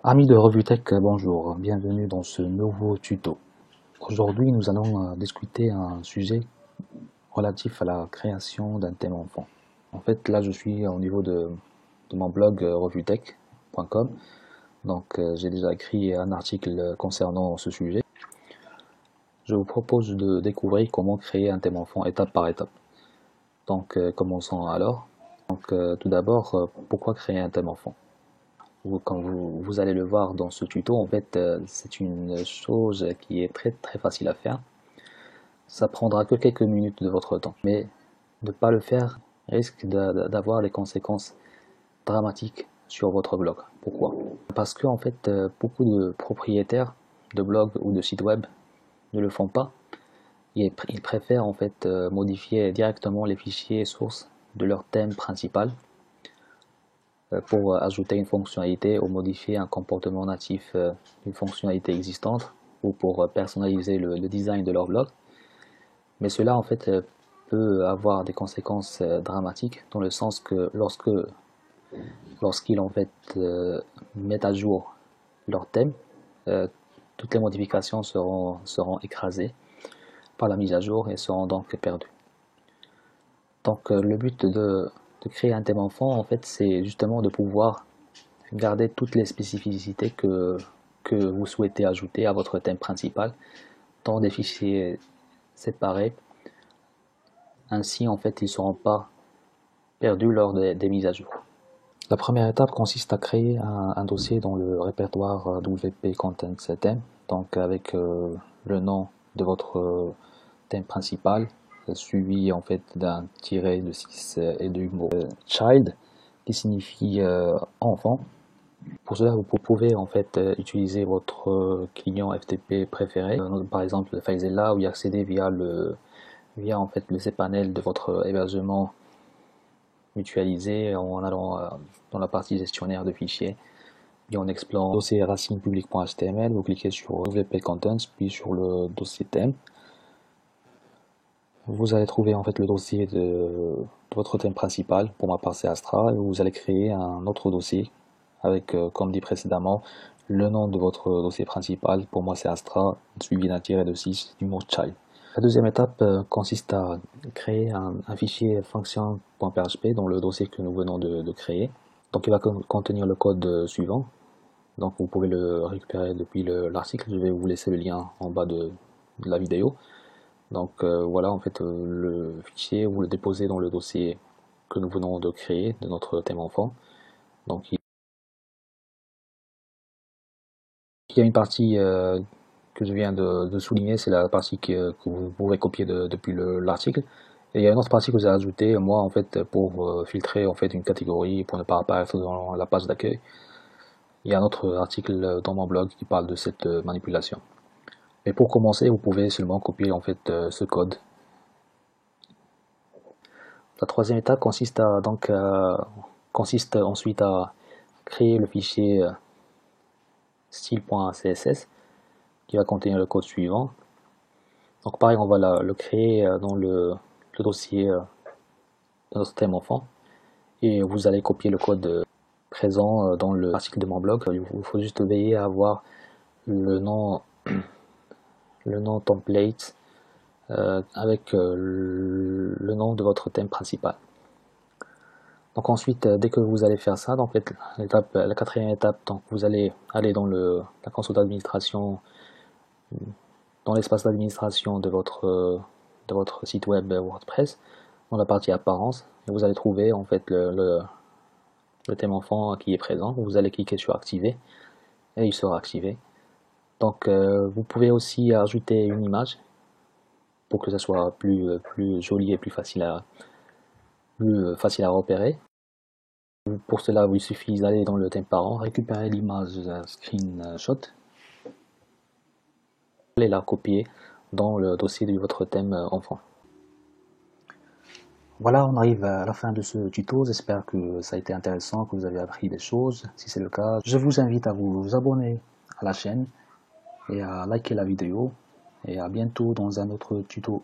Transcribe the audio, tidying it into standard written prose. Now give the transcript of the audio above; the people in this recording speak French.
Amis de Revue Tech, bonjour, bienvenue dans ce nouveau tuto. Aujourd'hui, nous allons discuter un sujet relatif à la création d'un thème enfant. En fait, là, je suis au niveau de mon blog revuetech.com. Donc, j'ai déjà écrit un article concernant ce sujet. Je vous propose de découvrir comment créer un thème enfant étape par étape. Donc, commençons alors. Donc, tout d'abord, pourquoi créer un thème enfant? Comme vous allez le voir dans ce tuto, en fait, c'est une chose qui est très facile à faire. Ça prendra que quelques minutes de votre temps, mais ne pas le faire risque d'avoir des conséquences dramatiques sur votre blog. Pourquoi? Parce que en fait, beaucoup de propriétaires de blogs ou de sites web ne le font pas. Ils préfèrent en fait modifier directement les fichiers sources de leur thème principal pour ajouter une fonctionnalité ou modifier un comportement natif d'une fonctionnalité existante ou pour personnaliser le design de leur blog. Mais cela en fait peut avoir des conséquences dramatiques dans le sens que lorsqu'ils en fait mettent à jour leur thème, toutes les modifications seront écrasées par la mise à jour et seront donc perdues. Donc le but de créer un thème enfant, en fait, c'est justement de pouvoir garder toutes les spécificités que vous souhaitez ajouter à votre thème principal dans des fichiers séparés. Ainsi, en fait, ils ne seront pas perdus lors des mises à jour. La première étape consiste à créer un dossier dans le répertoire WP Content Theme, donc avec le nom de votre thème principal, suivi en fait d'un tiret de 6 et du mot child qui signifie enfant. Pour cela, vous pouvez en fait utiliser votre client FTP préféré, par exemple FileZilla, ou y accéder via en fait le cPanel de votre hébergement mutualisé en allant dans la partie gestionnaire de fichiers, puis en explorant le dossier racine public.html, vous cliquez sur WP Contents, puis sur le dossier thème. Vous allez trouver en fait le dossier de votre thème principal, pour ma part c'est Astra, et vous allez créer un autre dossier avec, comme dit précédemment, le nom de votre dossier principal, pour moi c'est Astra, suivi d'un tiret de 6 du mot child. La deuxième étape consiste à créer un fichier function.php dans le dossier que nous venons de créer. Donc il va contenir le code suivant, donc vous pouvez le récupérer depuis l'article, je vais vous laisser le lien en bas de la vidéo. Donc voilà, en fait, le fichier, vous le déposez dans le dossier que nous venons de créer, de notre thème enfant. Donc il y a une partie que je viens de souligner, c'est la partie que vous pouvez copier depuis l'article. Et il y a une autre partie que j'ai ajoutée, moi, en fait, pour filtrer en fait une catégorie, pour ne pas apparaître dans la page d'accueil. Il y a un autre article dans mon blog qui parle de cette manipulation. Mais pour commencer, vous pouvez seulement copier en fait ce code. La troisième étape consiste ensuite à créer le fichier style.css qui va contenir le code suivant. Donc pareil, on va le créer dans le dossier de notre thème enfant, et vous allez copier le code présent dans l'article de mon blog. Il faut juste veiller à avoir le nom template avec le nom de votre thème principal. Donc ensuite, dès que vous allez faire ça, donc la quatrième étape, donc vous allez aller dans la console d'administration, dans l'espace d'administration de votre site web WordPress, dans la partie apparence, et vous allez trouver en fait le thème enfant qui est présent. Vous allez cliquer sur activer et il sera activé. Donc vous pouvez aussi ajouter une image pour que ça soit plus joli et plus facile à repérer. Pour cela, il suffit d'aller dans le thème parent, récupérer l'image screenshot et la copier dans le dossier de votre thème enfant. Voilà, on arrive à la fin de ce tuto. J'espère que ça a été intéressant, que vous avez appris des choses. Si c'est le cas, je vous invite à vous abonner à la chaîne et à liker la vidéo. Et à bientôt dans un autre tuto.